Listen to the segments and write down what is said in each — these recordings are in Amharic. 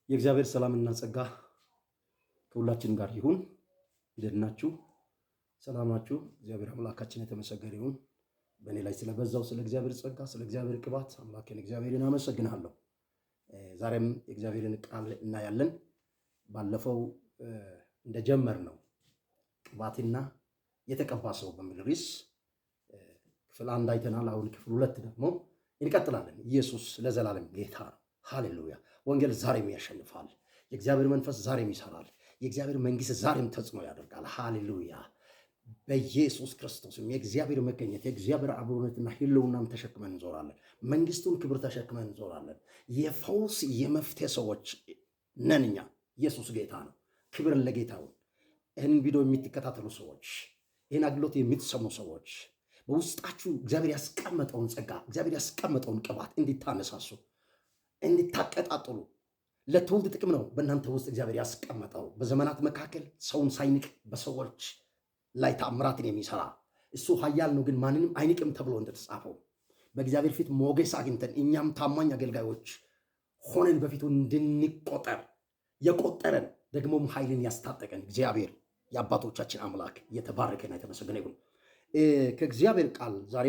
የእግዚአብሔር ሰላምና ጸጋ ከሁላችን ጋር ይሁን። እንደናችሁ ሰላም ናችሁ? እግዚአብሔር አምላካችን የተመሰገነ ይሁን። በእኔ ላይ ስለበዛው ስለ እግዚአብሔር ጸጋ፣ ስለ እግዚአብሔር ቅባት አምላኬን እግዚአብሔርን አመሰግናለሁ። ዛሬም የእግዚአብሔርን ቃል እናያለን። ባለፈው እንደጀመር ነው ቅባትና የተቀባ ሰው በሚል ርዕስ ክፍል 1 አይተናል። አሁን ክፍል 2 ደግሞ እንቀጥላለን። ኢየሱስ ለዘላለም ጌታ ነው። ሃሌሉያ! ወንጌል ዛሬም ያሸንፋል። የእግዚአብሔር መንፈስ ዛሬም ይሰራል። የእግዚአብሔር መንግስት ዛሬም ተጽዕኖ ያደርጋል። ሃሌሉያ! በኢየሱስ ክርስቶስም የእግዚአብሔር መገኘት የእግዚአብሔር አብሮነትና ህልውናን ተሸክመን እንዞራለን። መንግስቱን ክብር ተሸክመን እንዞራለን። የፈውስ የመፍትሄ ሰዎች ነን እኛ። ኢየሱስ ጌታ ነው። ክብር ለጌታው። ይህንን ቪዲዮ የምትከታተሉ ሰዎች፣ ይህን አገልግሎት የምትሰሙ ሰዎች በውስጣችሁ እግዚአብሔር ያስቀመጠውን ጸጋ፣ እግዚአብሔር ያስቀመጠውን ቅባት እንዲታነሳሱ እንድታቀጣጥሉ ለትውልድ ጥቅም ነው በእናንተ ውስጥ እግዚአብሔር ያስቀመጠው። በዘመናት መካከል ሰውን ሳይንቅ በሰዎች ላይ ተአምራትን የሚሰራ እሱ ኃያል ነው፣ ግን ማንንም አይንቅም ተብሎ እንደተጻፈው በእግዚአብሔር ፊት ሞገስ አግኝተን እኛም ታማኝ አገልጋዮች ሆነን በፊቱ እንድንቆጠር የቆጠረን ደግሞም ኃይልን ያስታጠቀን እግዚአብሔር የአባቶቻችን አምላክ የተባረከና የተመሰገነ ይሁን። ከእግዚአብሔር ቃል ዛሬ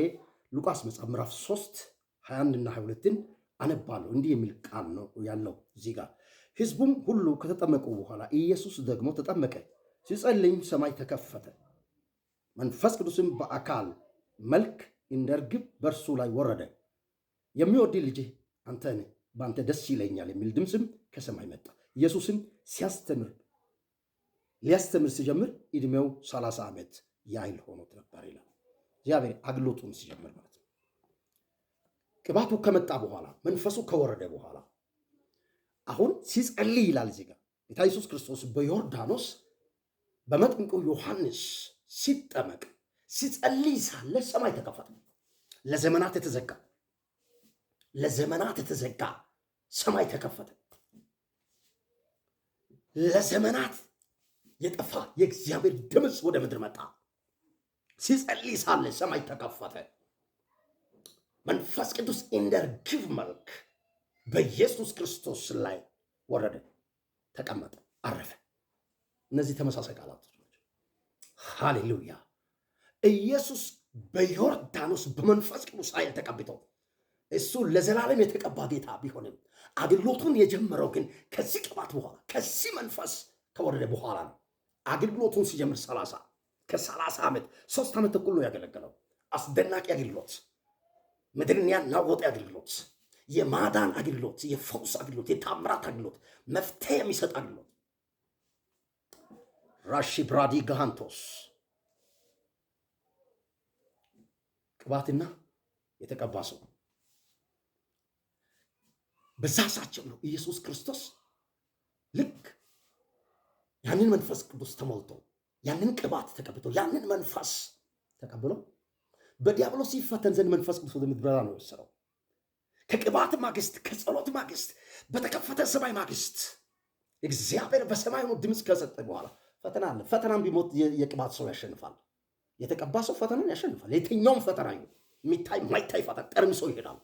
ሉቃስ መጽሐፍ ምዕራፍ 3 21 እና 22ን አነባለሁ። እንዲህ የሚል ቃል ነው ያለው እዚህ ጋር። ሕዝቡም ሁሉ ከተጠመቁ በኋላ ኢየሱስ ደግሞ ተጠመቀ። ሲጸልይም ሰማይ ተከፈተ፣ መንፈስ ቅዱስም በአካል መልክ እንደ ርግብ በእርሱ ላይ ወረደ። የሚወድ ልጄ አንተ ነህ፣ በአንተ ደስ ይለኛል የሚል ድምፅም ከሰማይ መጣ። ኢየሱስም ሊያስተምር ሲጀምር ዕድሜው 30 ዓመት ያህል ሆኖት ነበር ይላል። እግዚአብሔር አገልግሎቱን ሲጀምር ማለት ነው። ቅባቱ ከመጣ በኋላ መንፈሱ ከወረደ በኋላ አሁን ሲጸልይ ይላል እዚህ ጋር ጌታ ኢየሱስ ክርስቶስ በዮርዳኖስ በመጥምቁ ዮሐንስ ሲጠመቅ ሲጸልይ ሳለ ሰማይ ተከፈተ። ለዘመናት የተዘጋ ሰማይ ተከፈተ። ለዘመናት የጠፋ የእግዚአብሔር ድምፅ ወደ ምድር መጣ። ሲጸልይ ሳለ ሰማይ ተከፈተ። መንፈስ ቅዱስ እንደ ርግብ መልክ በኢየሱስ ክርስቶስ ላይ ወረደ፣ ተቀመጠ፣ አረፈ። እነዚህ ተመሳሳይ ቃላቶች ናቸው። ሃሌሉያ! ኢየሱስ በዮርዳኖስ በመንፈስ ቅዱስ ኃይል ተቀብቶ እሱ ለዘላለም የተቀባ ጌታ ቢሆንም አገልግሎቱን የጀመረው ግን ከዚህ ቅባት በኋላ ከዚህ መንፈስ ከወረደ በኋላ ነው። አገልግሎቱን ሲጀምር 30 ዓመት 3 ዓመት ተኩል ነው ያገለገለው። አስደናቂ አገልግሎት፣ ምድርን ያናወጠ አገልግሎት፣ የማዳን አገልግሎት፣ የፈውስ አገልግሎት፣ የታምራት አገልግሎት፣ መፍትሄ የሚሰጥ አገልግሎት። ራሺ ብራዲ ጋንቶስ ቅባትና የተቀባ ሰው በዛ ሳቸው ነው። ኢየሱስ ክርስቶስ ልክ ያንን መንፈስ ቅዱስ ተሞልቶ ያንን ቅባት ተቀብቶ ያንን መንፈስ ተቀብሎ በዲያብሎስ ሲፈተን ዘንድ መንፈስ ቅዱስ ወደ ምድረ በዳ ነው የወሰደው። ከቅባት ማግስት ከጸሎት ማግስት በተከፈተ ሰማይ ማግስት እግዚአብሔር በሰማይ ሆኖ ድምፅ ከሰጠ በኋላ ፈተና አለ። ፈተናም ቢሞት የቅባት ሰው ያሸንፋል። የተቀባ ሰው ፈተናን ያሸንፋል። የትኛውም ፈተና ይሁን የሚታይ ማይታይ ፈተና ጠርምሶ ይሄዳል፣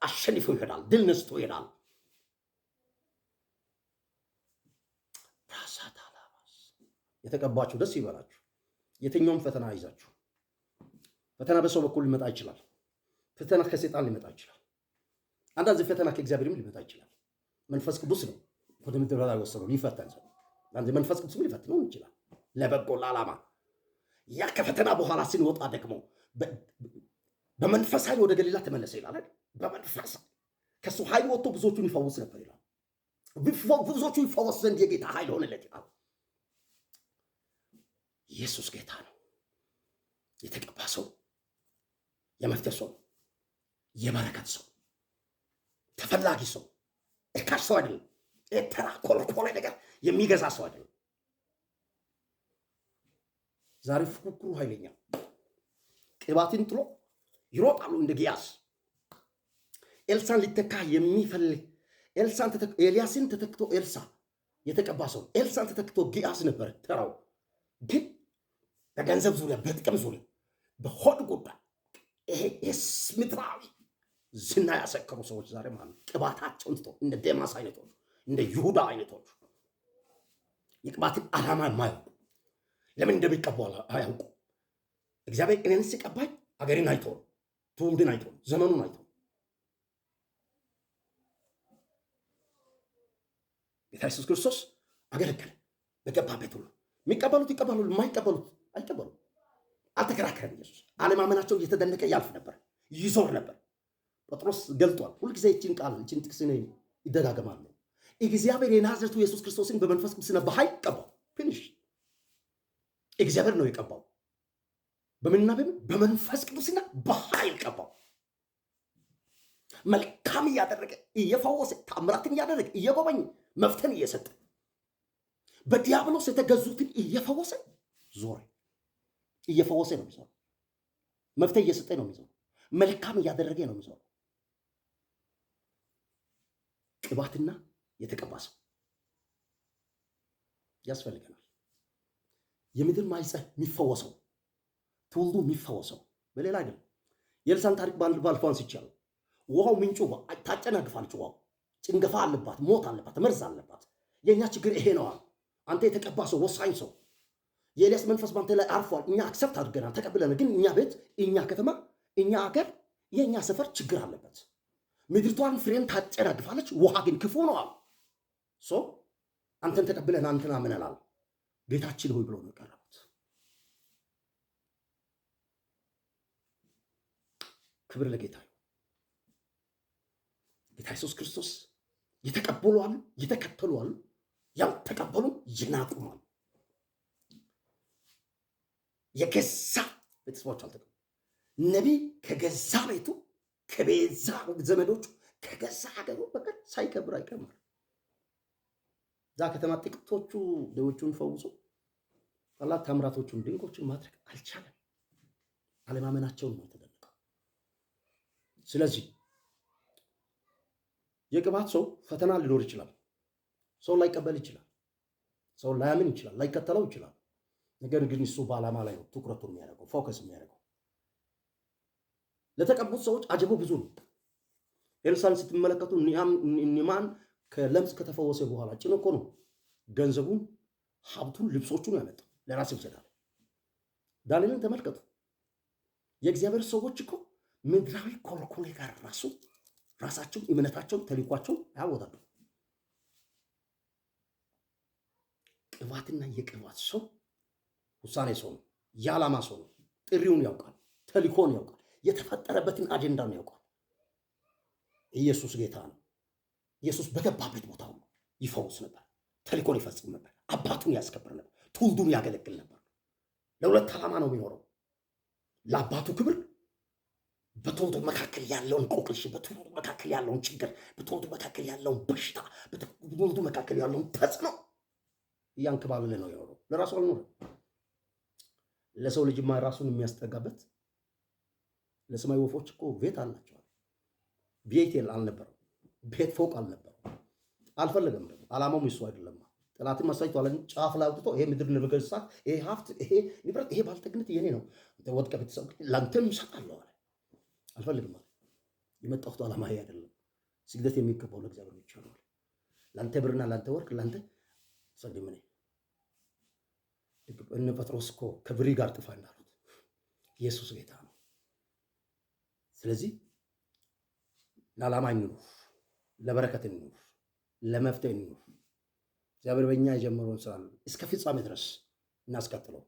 አሸንፎ ይሄዳል፣ ድል ነስቶ ይሄዳል። የተቀባችሁ ደስ ይበላችሁ። የትኛውም ፈተና ይዛችሁ ፈተና በሰው በኩል ሊመጣ ይችላል። ፈተና ከሰይጣን ሊመጣ ይችላል። አንዳንድ ፈተና ከእግዚአብሔርም ሊመጣ ይችላል። መንፈስ ቅዱስ ነው ወደ ምድር ላይ ወሰደው ሊፈተን ሰው። አንዳንድ መንፈስ ቅዱስም ሊፈትነው ይችላል ለበጎ ለዓላማ። ያ ከፈተና በኋላ ስንወጣ ደግሞ በመንፈስ ኃይል ወደ ገሊላ ተመለሰ ይላል። በመንፈስ ከሱ ኃይል ወጥቶ ብዙዎቹን ይፈውስ ነበር ይላል። ብዙዎቹ ይፈወስ ዘንድ የጌታ ኃይል ሆነለት ይላል። ኢየሱስ ጌታ ነው። የተቀባ ሰው የመፍትሄ ሰው፣ የበረከት ሰው፣ ተፈላጊ ሰው፣ እርካሽ ሰው አይደለም። ተራ ኮልኮሌ ነገር የሚገዛ ሰው አይደለም። ዛሬ ፉክክሩ ኃይለኛ፣ ቅባትን ጥሎ ይሮጣሉ እንደ ጊያስ። ኤልሳን ሊተካ የሚፈልግ ኤልያስን ተተክቶ ኤልሳ የተቀባ ሰው ኤልሳን ተተክቶ ጊያስ ነበር ተራው። ግን በገንዘብ ዙሪያ በጥቅም ዙሪያ በሆድ ጉዳይ ይሄ ምድራዊ ዝና ያሰከሩ ሰዎች ዛሬ ማለት ቅባታቸውን ትተው እንደ ዴማስ አይነቶች እንደ ይሁዳ አይነቶቹ የቅባትን ዓላማ የማያውቁ ለምን እንደሚቀቡ አያውቁ። እግዚአብሔር እኔን ሲቀባኝ አገርን አይቶ ነው፣ ትውልድን አይቶ ነው፣ ዘመኑን አይቶ ነው። ጌታ ኢየሱስ ክርስቶስ አገለገለ በገባበት ሁሉ። የሚቀበሉት ይቀበሉ፣ የማይቀበሉት አይቀበሉም። አልተከራከረም። ኢየሱስ አለማመናቸው እየተደነቀ ያልፍ ነበር፣ ይዞር ነበር። ጴጥሮስ ገልጧል። ሁልጊዜ ይህችን ቃል ይህችን ጥቅስ ይደጋገማል። እግዚአብሔር የናዝሬቱ ኢየሱስ ክርስቶስን በመንፈስ ቅዱስና በኃይል ቀባው። ፊኒሽ። እግዚአብሔር ነው የቀባው። በምንና በመንፈስ ቅዱስና በኃይል ቀባው። መልካም እያደረገ እየፈወሰ ታምራትን እያደረገ እየጎበኘ መፍትሄን እየሰጠ በዲያብሎስ የተገዙትን እየፈወሰ ዞረ። እየፈወሰ ነው የሚዞረው። መፍትሄ እየሰጠ ነው የሚዞረው። መልካም እያደረገ ነው የሚዞረው። ቅባትና የተቀባ ሰው ያስፈልገናል። የምድር ማይጸህ የሚፈወሰው ትውልዱ የሚፈወሰው በሌላ አይደለም። የኤልሳዕን ታሪክ ባለፈው አንስቻለሁ። ውሃው ምንጩ ታጨናግፋለች። ውሃው ጭንገፋ አለባት፣ ሞት አለባት፣ መርዝ አለባት። የእኛ ችግር ይሄ ነው። አንተ የተቀባ ሰው፣ ወሳኝ ሰው፣ የኤልያስ መንፈስ ባንተ ላይ አርፏል። እኛ አክሰፕት አድርገናል፣ ተቀብለናል። ግን እኛ ቤት፣ እኛ ከተማ፣ እኛ ሀገር፣ የእኛ ሰፈር ችግር አለበት። ምድርቷን ፍሬን ታጨናግፋለች፣ ውሃ ግን ክፉ ነው አሉ። አንተን ተቀብለን አንተን አምነናል፣ ጌታችን ሆይ ብሎ ነው የቀረቡት። ክብር ለጌታ። ጌታ ኢየሱስ ክርስቶስ የተቀበሉ አሉ፣ የተከተሉ አሉ፣ ያልተቀበሉ ይናቁማል። የገዛ ቤተሰቦች አልተቀበሉ። ነቢይ ከገዛ ቤቱ ከቤዛ ዘመዶቹ ከገዛ ሀገሩ በቀር ሳይከብር አይቀርም። እዛ ከተማ ጥቂቶቹ ደዌዎቹን ፈውሶ ታላቅ ታምራቶቹን ድንቆችን ማድረግ አልቻለም። አለማመናቸውን ነው የተደነቀው። ስለዚህ የቅባት ሰው ፈተና ሊኖር ይችላል። ሰው ላይቀበል ይችላል። ሰው ላያምን ይችላል። ላይከተለው ይችላል። ነገር ግን እሱ በዓላማ ላይ ነው ትኩረቱን የሚያደርገው፣ ፎከስ የሚያደርገው። ለተቀቡት ሰዎች አጀቡ ብዙ ነው። ኤልሳዕን ስትመለከቱ ኒዕማን ከለምጽ ከተፈወሰ በኋላ ጭኖ እኮ ነው ገንዘቡን፣ ሀብቱን፣ ልብሶቹን ያመጣው ለራስ ይችላል። ዳንኤልን ተመልከቱ። የእግዚአብሔር ሰዎች እኮ ምድራዊ ኮልኮሌ ጋር ራሳቸውን እምነታቸውን ተልኳቸውን ያወጣሉ። ቅባትና የቅባት ሰው ውሳኔ ሰው ነው። የዓላማ ሰው ነው። ጥሪውን ያውቃል፣ ተልኮን ያውቃል፣ የተፈጠረበትን አጀንዳን ያውቃል። ኢየሱስ ጌታ ነው። ኢየሱስ በገባበት ቦታ ሁሉ ይፈውስ ነበር፣ ተልኮን ይፈጽም ነበር፣ አባቱን ያስከብር ነበር፣ ትውልዱን ያገለግል ነበር። ለሁለት ዓላማ ነው የሚኖረው። ለአባቱ ክብር፣ በትውልዱ መካከል ያለውን ቆቅልሽ፣ በትውልዱ መካከል ያለውን ችግር፣ በትውልዱ መካከል ያለውን በሽታ፣ በትውልዱ መካከል ያለውን ተጽዕኖ እያንከባለለ ነው የኖረው። ለራሱ አልኖረም። ለሰው ልጅማ ራሱን የሚያስጠጋበት ለሰማይ ወፎች እኮ ቤት አላቸዋል። ቤት አልነበረም። ቤት ፎቅ አልነበረም። አልፈለገም ደግሞ። ዓላማውም እሱ አይደለም። ጠላትን ማሳይቷል። ጫፍ ላይ አውጥቶ ይሄ ምድር ንብገሳት፣ ይሄ ሀብት፣ ይሄ ንብረት፣ ይሄ ባልጠግነት የኔ ነው፣ ወድቀህ ቤተሰብ ለአንተም እሰጣለሁ አለ። አልፈልግም አለ። የመጣሁት ዓላማ ይሄ አይደለም። ስግደት የሚገባው ለእግዚአብሔር ብቻ ነው። ለአንተ ብርና ለአንተ ወርቅ ለአንተ ሰግድ። ምን እነ ጴጥሮስ እኮ ከብሪ ጋር ጥፋ እንዳሉት ኢየሱስ ጌታ ነው። ስለዚህ ለዓላማ እንኑር፣ ለበረከት እንኑር፣ ለመፍትሄ እንኑር። እግዚአብሔር በእኛ የጀመረውን ስራ እስከ ፍጻሜ ድረስ እናስቀጥለው።